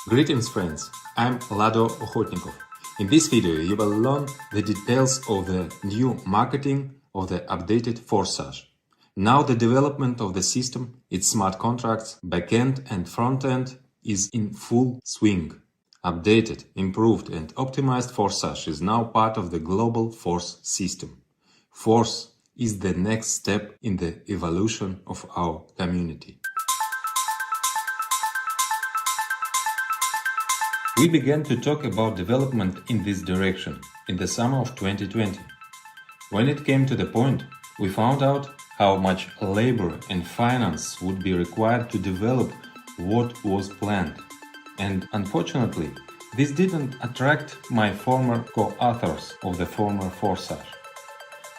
Greetings friends, I'm Lado Okhotnikov. In this video you will learn the details of the new marketing of the updated FORSAGE. Now the development of the system, its smart contracts, backend and frontend is in full swing. Updated, improved and optimized FORSAGE is now part of the global FORCE system. FORCE is the next step in the evolution of our community. We began to talk about development in this direction in the summer of 2020. When it came to the point, we found out how much labor and finance would be required to develop what was planned. And unfortunately, this didn't attract my former co-authors of the former FORSAGE.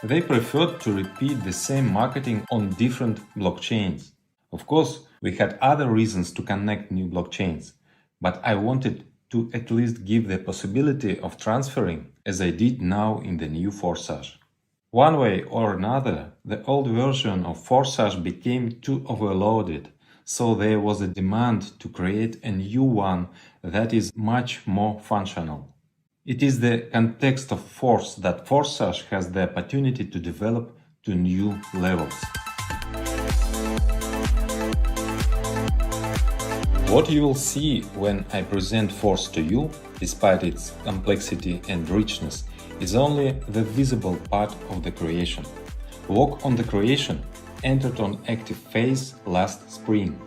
They preferred to repeat the same marketing on different blockchains. Of course, we had other reasons to connect new blockchains, but I wanted to at least give the possibility of transferring, as I did now in the new FORSAGE. One way or another, the old version of FORSAGE became too overloaded, so there was a demand to create a new one that is much more functional. It is the context of force that FORSAGE has the opportunity to develop to new levels. What you will see when I present FORCE to you, despite its complexity and richness, is only the visible part of the creation. Work on the creation entered on active phase last spring.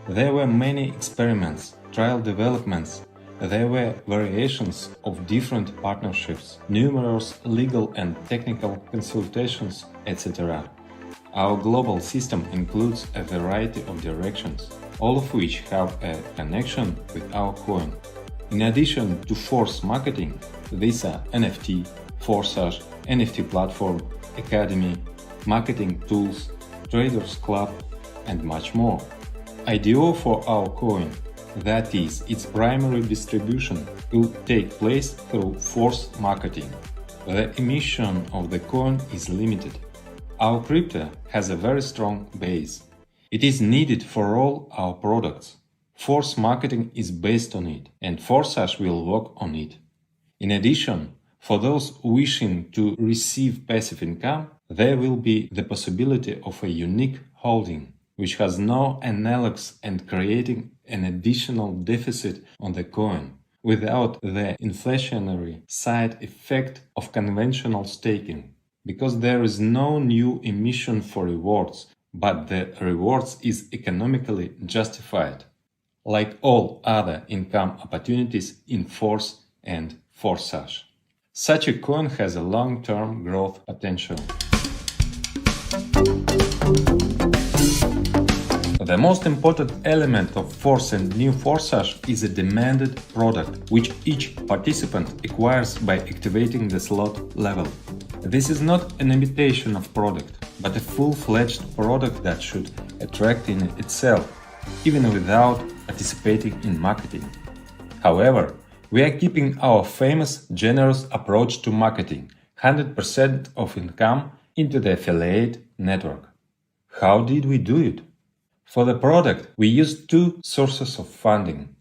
There were many experiments, trial developments, there were variations of different partnerships, numerous legal and technical consultations, etc. Our global system includes a variety of directions, all of which have a connection with our coin. In addition to FORCE marketing, these are NFT, FORSAGE, NFT platform, academy, marketing tools, traders club, and much more. IDO for our coin, that is, its primary distribution, will take place through FORCE marketing. The emission of the coin is limited. Our crypto has a very strong base. It is needed for all our products. FORCE marketing is based on it, and FORSAGE will work on it. In addition, for those wishing to receive passive income, there will be the possibility of a unique holding, which has no analogs and creating an additional deficit on the coin, without the inflationary side effect of conventional staking, because there is no new emission for rewards, but the rewards is economically justified, like all other income opportunities in FORCE and FORSAGE. Such a coin has a long-term growth potential. The most important element of FORCE and new FORSAGE is a demanded product, which each participant acquires by activating the slot level. This is not an imitation of product, but a full-fledged product that should attract in itself, even without participating in marketing. However, we are keeping our famous generous approach to marketing, 100% of income into the affiliate network. How did we do it? For the product, we used two sources of funding.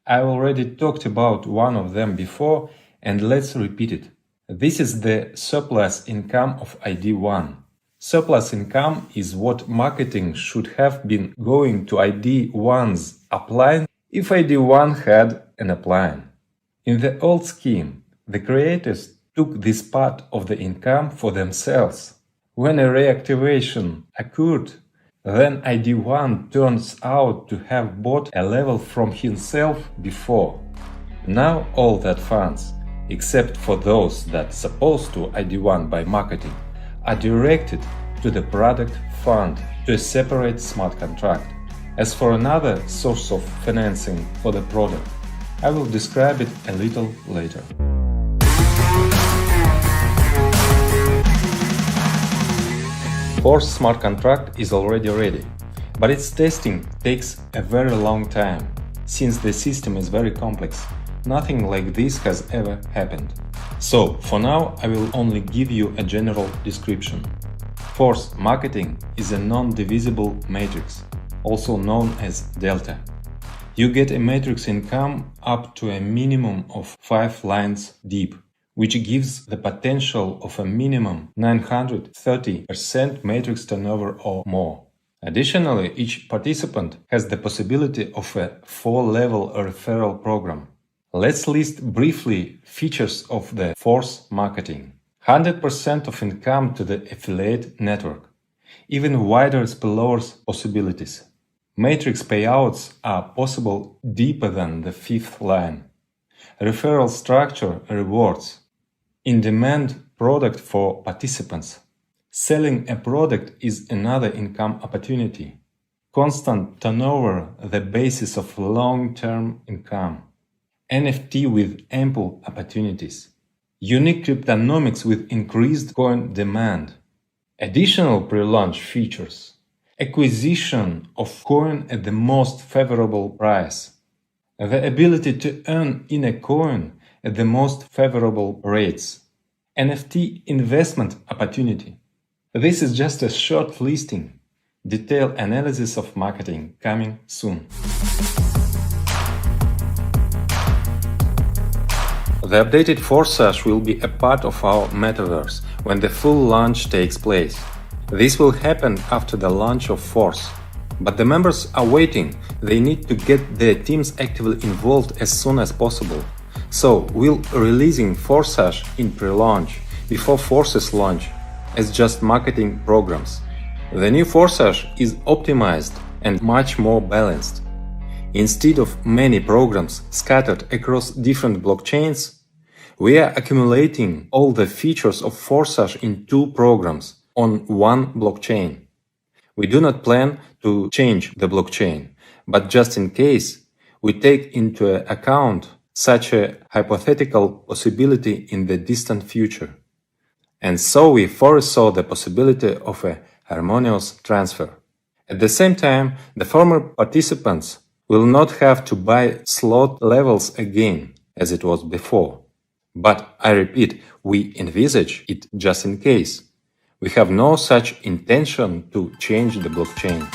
I already talked about one of them before, and let's repeat it. This is the surplus income of ID1. Surplus income is what marketing should have been going to ID1's upline if ID1 had an upline. In the old scheme, the creators took this part of the income for themselves. When a reactivation occurred, then ID1 turns out to have bought a level from himself before. Now all that funds, except for those that supposed to ID1 by marketing, are directed to the product fund, to a separate smart contract. As for another source of financing for the product, I will describe it a little later. FORCE smart contract is already ready, but its testing takes a very long time. Since the system is very complex, nothing like this has ever happened. So, for now, I will only give you a general description. FORCE marketing is a non-divisible matrix, also known as delta. you get a matrix income up to a minimum of 5 lines deep, which gives the potential of a minimum 930% matrix turnover or more. Additionally, each participant has the possibility of a 4-level referral program. Let's list briefly features of the Force marketing. 100% of income to the affiliate network. Even wider spillovers possibilities. Matrix payouts are possible deeper than the 5th line. Referral structure rewards. In-demand product for participants. Selling a product is another income opportunity. Constant turnover, the basis of long-term income. NFT with ample opportunities. Unique cryptonomics with increased coin demand. Additional pre-launch features. Acquisition of coin at the most favorable price. The ability to earn in a coin at the most favorable rates. NFT investment opportunity. This is just a short listing. Detailed analysis of marketing coming soon. The updated Forsage will be a part of our metaverse when the full launch takes place. This will happen after the launch of Force. But the members are waiting. They need to get their teams actively involved as soon as possible. So we'll releasing Forsage in pre-launch before Force's launch as just marketing programs. The new Forsage is optimized and much more balanced. Instead of many programs scattered across different blockchains, we are accumulating all the features of Forsage in 2 programs on one blockchain. We do not plan to change the blockchain, but just in case, we take into account such a hypothetical possibility in the distant future. And so we foresaw the possibility of a harmonious transfer. At the same time, the former participants will not have to buy slot levels again, as it was before. But I repeat, we envisage it just in case. We have no such intention to change the blockchain.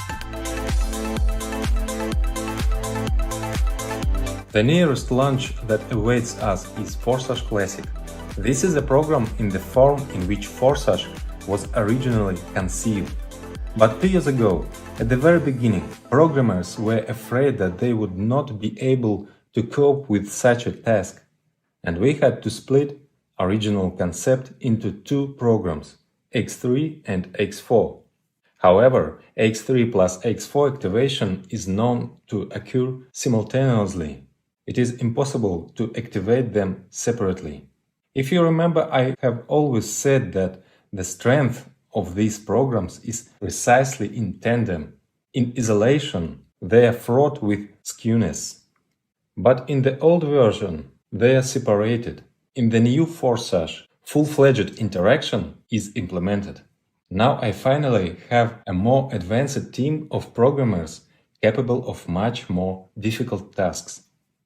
The nearest launch that awaits us is Forsage Classic. This is a program in the form in which Forsage was originally conceived. But 2 years ago, at the very beginning, programmers were afraid that they would not be able to cope with such a task, and we had to split original concept into 2 programs, X3 and X4. However, X3 plus X4 activation is known to occur simultaneously. It is impossible to activate them separately. If you remember, I have always said that the strength of these programs is precisely in tandem. In isolation, they are fraught with skewness. But in the old version, they are separated. In the new Forsage, full-fledged interaction is implemented. Now I finally have a more advanced team of programmers capable of much more difficult tasks.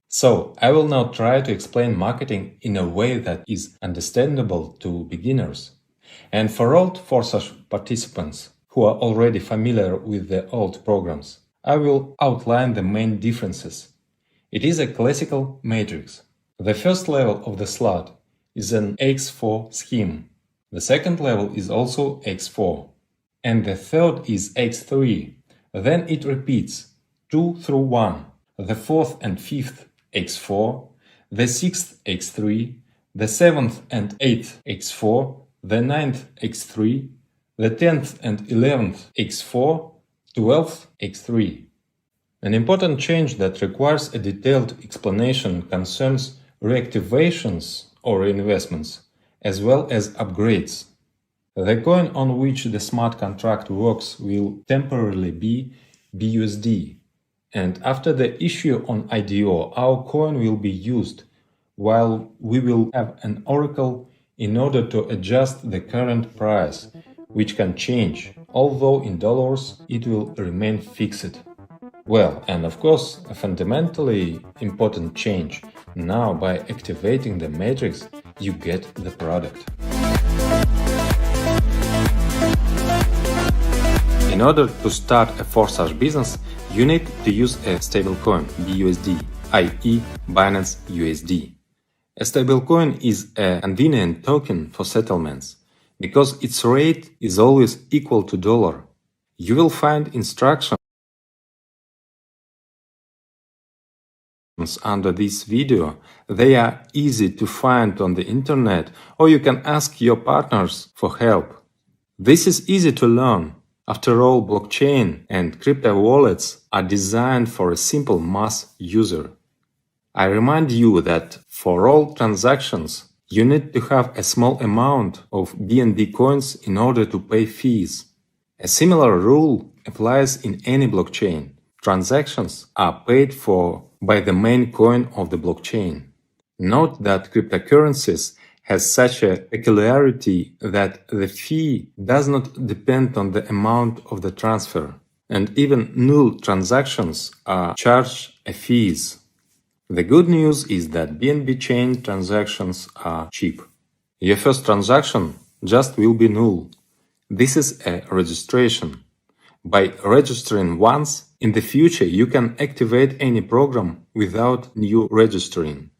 So I will now try to explain marketing in a way that is understandable to beginners. And for old Forsage participants who are already familiar with the old programs, I will outline the main differences. It is a classical matrix. The first level of the slot is an X4 scheme. The second level is also X4. And the third is X3. Then it repeats 2 through 1. The fourth and fifth X4. The sixth X3. The seventh and eighth X4. The ninth X3. The 10th and 11th X4. 12th X3. An important change that requires a detailed explanation concerns reactivations or reinvestments, as well as upgrades. The coin on which the smart contract works will temporarily be BUSD, and after the issue on IDO, our coin will be used, while we will have an oracle in order to adjust the current price, which can change, although in dollars it will remain fixed. Well, and of course, a fundamentally important change. Now, by activating the matrix, you get the product. In order to start a Forsage business, you need to use a stablecoin, BUSD, i.e. Binance USD. A stablecoin is a convenient token for settlements, because its rate is always equal to dollar. You will find instructions under this video. They are easy to find on the internet, or you can ask your partners for help. This is easy to learn. After all, blockchain and crypto wallets are designed for a simple mass user. I remind you that for all transactions, you need to have a small amount of BNB coins in order to pay fees. A similar rule applies in any blockchain. Transactions are paid for by the main coin of the blockchain. Note that cryptocurrencies has such a peculiarity that the fee does not depend on the amount of the transfer, and even null transactions are charged a fees. The good news is that BNB chain transactions are cheap. Your first transaction just will be null. This is a registration. By registering once, in the future you can activate any program without new registering.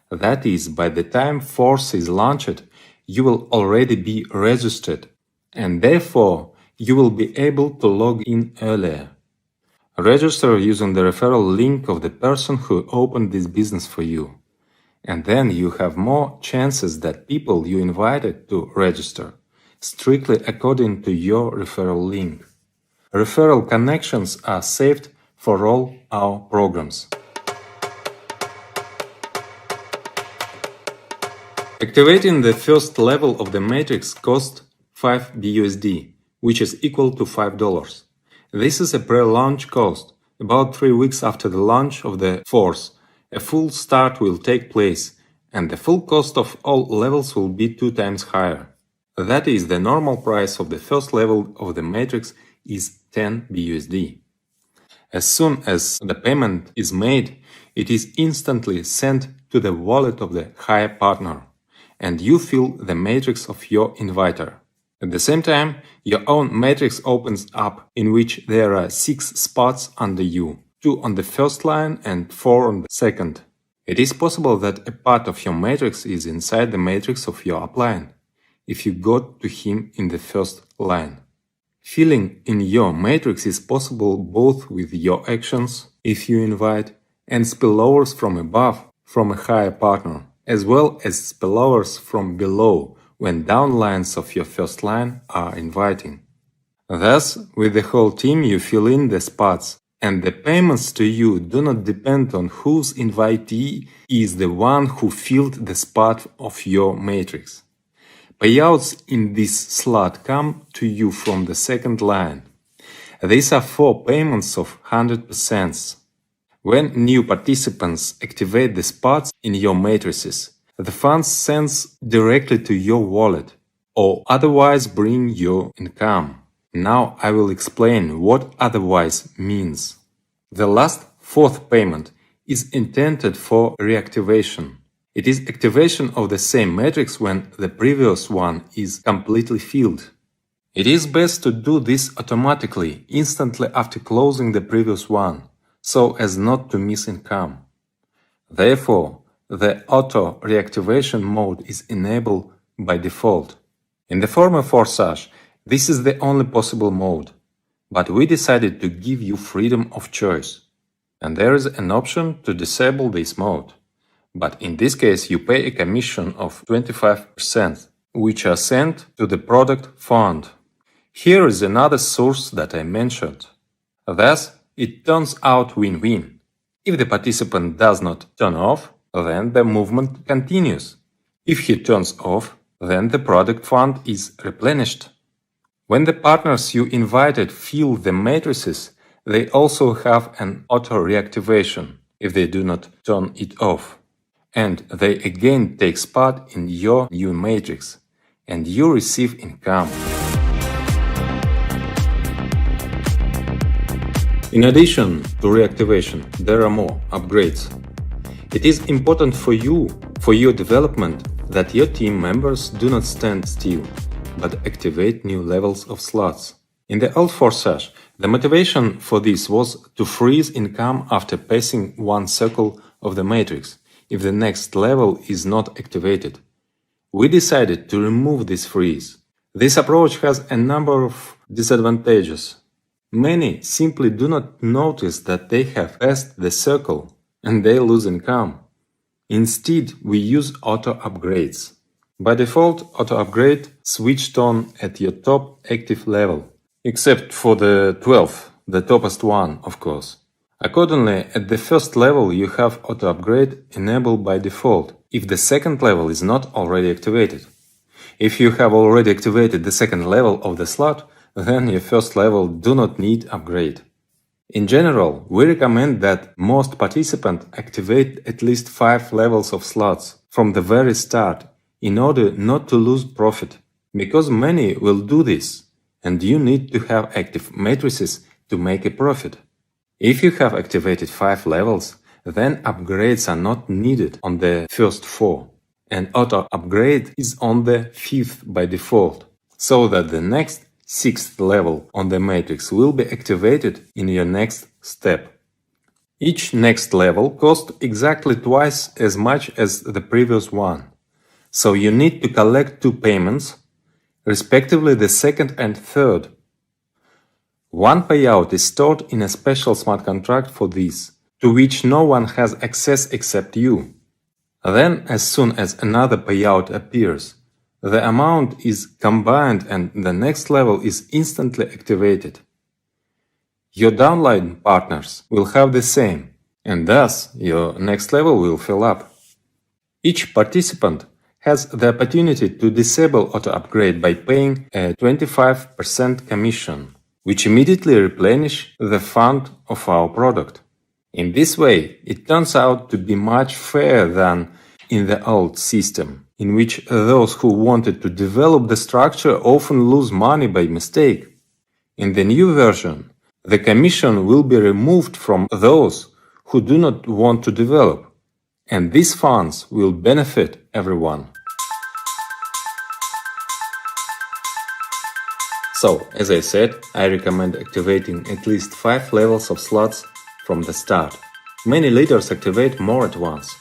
That is, by the time Force is launched, you will already be registered, and therefore you will be able to log in earlier. Register using the referral link of the person who opened this business for you, and then you have more chances that people you invited to register, strictly according to your referral link. Referral connections are saved for all our programs. Activating the first level of the matrix costs 5 BUSD, which is equal to $5. This is a pre-launch cost. About 3 weeks after the launch of the Force, a full start will take place, and the full cost of all levels will be 2 times higher. That is, the normal price of the first level of the matrix is 10 BUSD. As soon as the payment is made, it is instantly sent to the wallet of the higher partner, and you fill the matrix of your inviter. At the same time, your own matrix opens up, in which there are 6 spots under you, 2 on the first line and 4 on the second. It is possible that a part of your matrix is inside the matrix of your upline, if you got to him in the first line. Filling in your matrix is possible both with your actions, if you invite, and spillovers from above, from a higher partner, as well as spillovers from below, when downlines of your first line are inviting. Thus, with the whole team you fill in the spots, and the payments to you do not depend on whose invitee is the one who filled the spot of your matrix. Payouts in this slot come to you from the second line. These are 4 payments of 100%. When new participants activate the spots in your matrices, the funds sends directly to your wallet, or otherwise bring your income. Now I will explain what otherwise means. The last 4th payment is intended for reactivation. It is activation of the same matrix when the previous one is completely filled. It is best to do this automatically, instantly after closing the previous one, so as not to miss income. Therefore, the auto reactivation mode is enabled by default. In the former Forsage, this is the only possible mode, but we decided to give you freedom of choice, and there is an option to disable this mode. But in this case you pay a commission of 25%, which are sent to the product fund. Here is another source that I mentioned. Thus, it turns out win-win. If the participant does not turn off, then the movement continues. If he turns off, then the product fund is replenished. When the partners you invited fill the matrices, they also have an auto-reactivation if they do not turn it off. And they again take spot in your new matrix, and you receive income. In addition to reactivation, there are more upgrades. It is important for you, for your development, that your team members do not stand still, but activate new levels of slots. In the old Forsage, The motivation for this was to freeze income after passing one circle of the matrix if the next level is not activated. We decided to remove this freeze. This approach has a number of disadvantages. Many simply do not notice that they have passed the circle and they lose income. Instead, we use auto upgrades. By default, auto upgrade switched on at your top active level, except for the 12th, the topest one, of course. Accordingly, at the first level you have auto upgrade enabled by default, if the second level is not already activated. If you have already activated the second level of the slot, then your first level do not need upgrade. In general, we recommend that most participants activate at least 5 levels of slots from the very start in order not to lose profit, because many will do this, and you need to have active matrices to make a profit. If you have activated 5 levels, then upgrades are not needed on the first 4, and auto upgrade is on the 5th by default, so that the next 6th level on the matrix will be activated in your next step. Each next level costs exactly twice as much as the previous one, so you need to collect 2 payments, respectively the second and third. One payout is stored in a special smart contract for this, to which no one has access except you. Then, as soon as another payout appears, the amount is combined and the next level is instantly activated. Your downline partners will have the same, and thus your next level will fill up. Each participant has the opportunity to disable auto upgrade by paying a 25% commission, which immediately replenish the fund of our product. In this way, it turns out to be much fairer than in the old system, in which those who wanted to develop the structure often lose money by mistake. In the new version, the commission will be removed from those who do not want to develop, and these funds will benefit everyone. So, as I said, I recommend activating at least 5 levels of slots from the start. Many leaders activate more at once,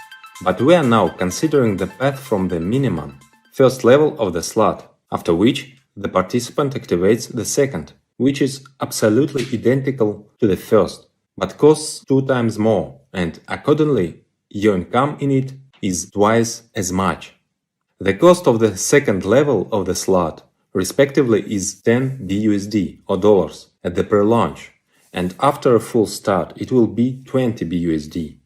but we are now considering the path from the minimum, first level of the slot, after which the participant activates the second, which is absolutely identical to the first, but costs 2 times more, and accordingly, your income in it is twice as much. The cost of the second level of the slot respectively is 10 BUSD or dollars at the pre-launch, and after a full start it will be 20 BUSD.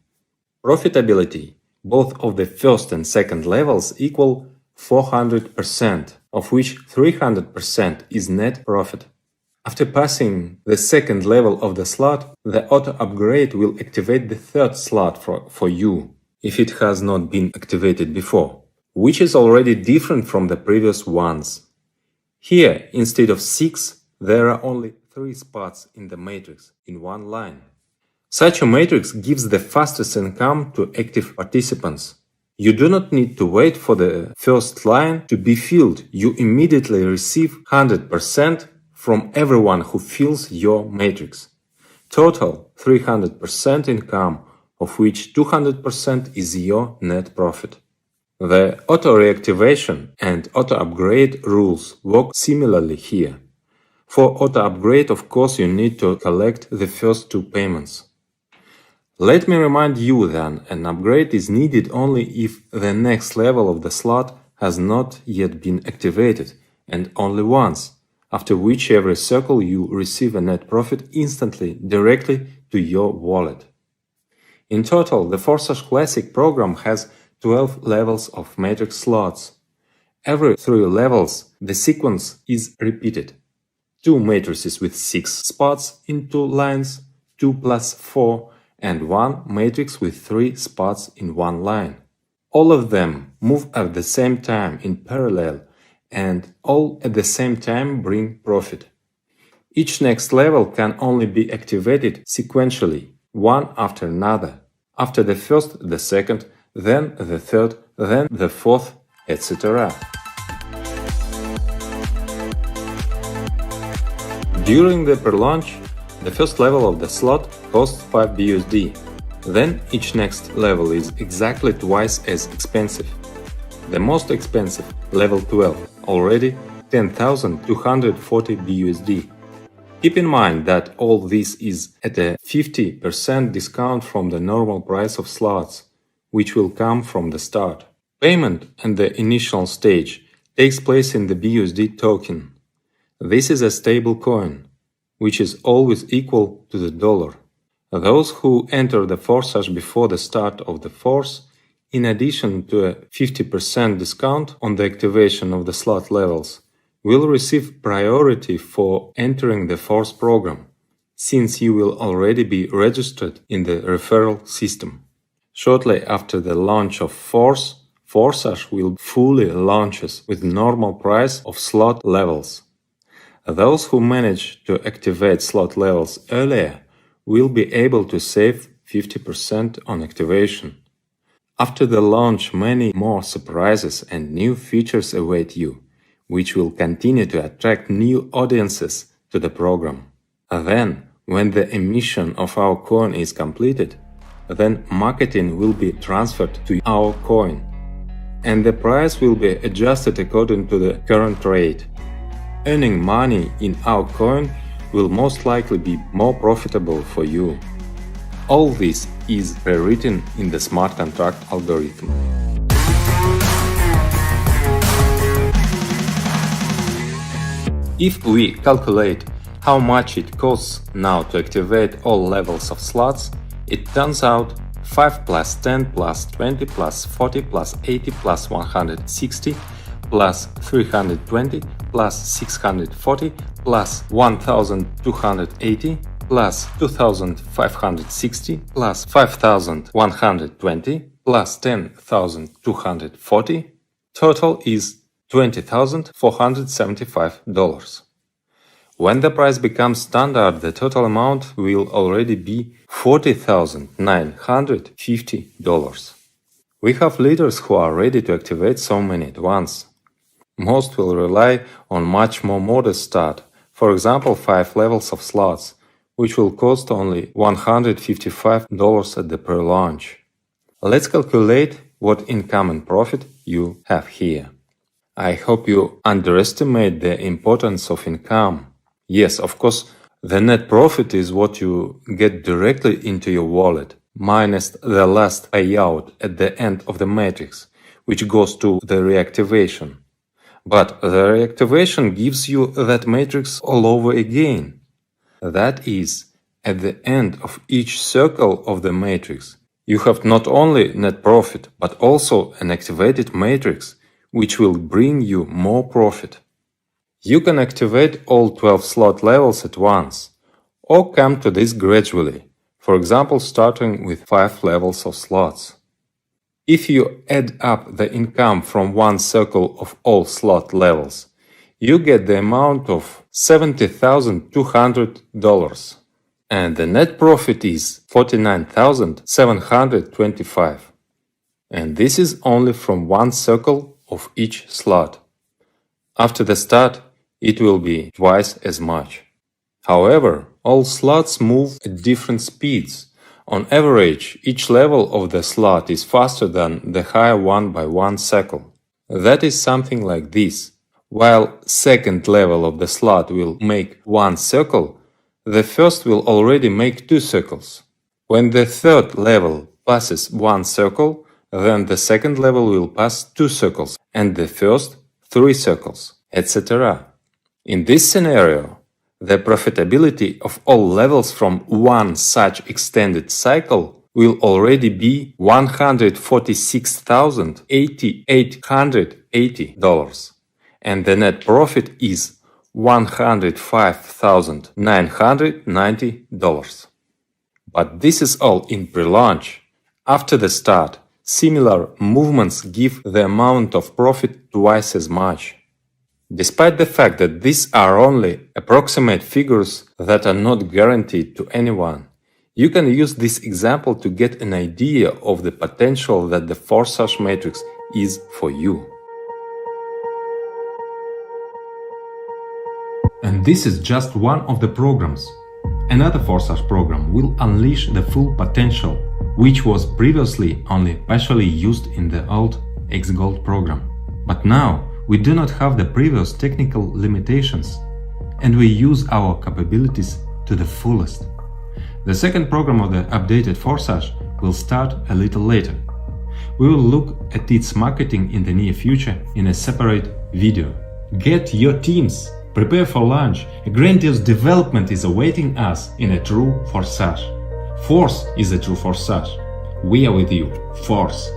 Profitability, both of the first and second levels equal 400%, of which 300% is net profit. After passing the second level of the slot, the auto upgrade will activate the third slot for you, if it has not been activated before, which is already different from the previous ones. Here, instead of 6, there are only 3 spots in the matrix in one line. Such a matrix gives the fastest income to active participants. You do not need to wait for the first line to be filled. You immediately receive 100% from everyone who fills your matrix. Total 300% income, of which 200% is your net profit. The auto-reactivation and auto-upgrade rules work similarly here. For auto-upgrade, of course, you need to collect the first 2 payments. Let me remind you then, an upgrade is needed only if the next level of the slot has not yet been activated, and only once, after which every circle you receive a net profit instantly directly to your wallet. In total, the Forsage Classic program has 12 levels of matrix slots. Every 3 levels, the sequence is repeated. 2 matrices with 6 spots in 2 lines, 2 plus 4, and 1 matrix with 3 spots in 1 line. All of them move at the same time in parallel, and all at the same time bring profit. Each next level can only be activated sequentially, one after another. After the first, the second, then the third, then the fourth, etc. During the pre-launch, The first level of the slot costs 5 BUSD. Then each next level is exactly twice as expensive. The most expensive, level 12, already 10,240 BUSD. Keep in mind that all this is at a 50% discount from the normal price of slots, which will come from the start. Payment at the initial stage takes place in the BUSD token. This is a stable coin, which is always equal to the dollar. Those who enter the Forsage before the start of the force, in addition to a 50% discount on the activation of the slot levels, will receive priority for entering the force program, since you will already be registered in the referral system. Shortly after the launch of force, Forsage will fully launches with normal price of slot levels. Those who manage to activate slot levels earlier will be able to save 50% on activation. After the launch, many more surprises and new features await you, which will continue to attract new audiences to the program. Then, when the emission of our coin is completed, then marketing will be transferred to our coin, and the price will be adjusted according to the current rate. Earning money in our coin will most likely be more profitable for you. All this is pre-written in the smart contract algorithm. If we calculate how much it costs now to activate all levels of slots, it turns out 5 plus 10 plus 20 plus 40 plus 80 plus 160 plus 320 plus 640 plus 1280 plus 2560 plus 5120 plus 10,240, total is $20,475. When the price becomes standard, the total amount will already be $40,950. We have leaders who are ready to activate so many at once. Most will rely on much more modest start, for example 5 levels of slots, which will cost only $155 at the pre-launch. Let's calculate what income and profit you have here. I hope you underestimate the importance of income. Yes, of course, the net profit is what you get directly into your wallet, minus the last payout at the end of the matrix, which goes to the reactivation. But the reactivation gives you that matrix all over again. That is, at the end of each circle of the matrix, you have not only net profit, but also an activated matrix, which will bring you more profit. You can activate all 12 slot levels at once, or come to this gradually, for example starting with 5 levels of slots. If you add up the income from one circle of all slot levels, you get the amount of $70,200, and the net profit is $49,725. And this is only from one circle of each slot. After the start, it will be twice as much. However, all slots move at different speeds. On average, each level of the slot is faster than the higher one by one cycle. That is something like this. While second level of the slot will make one circle, the first will already make 2 circles. When the third level passes one circle, then the second level will pass 2 circles, and the first 3 circles, etc. In this scenario, the profitability of all levels from one such extended cycle will already be $146,880, and the net profit is $105,990. But this is all in pre-launch. After the start, similar movements give the amount of profit twice as much. Despite the fact that these are only approximate figures that are not guaranteed to anyone, you can use this example to get an idea of the potential that the Forsage matrix is for you. And this is just one of the programs. Another Forsage program will unleash the full potential, which was previously only partially used in the old X-Gold program. But now we do not have the previous technical limitations, and we use our capabilities to the fullest. The second program of the updated Forsage will start a little later. We will look at its marketing in the near future in a separate video. Get your teams! Prepare for launch. A grandiose development is awaiting us in a true Forsage. Force is a true Forsage. We are with you. Force.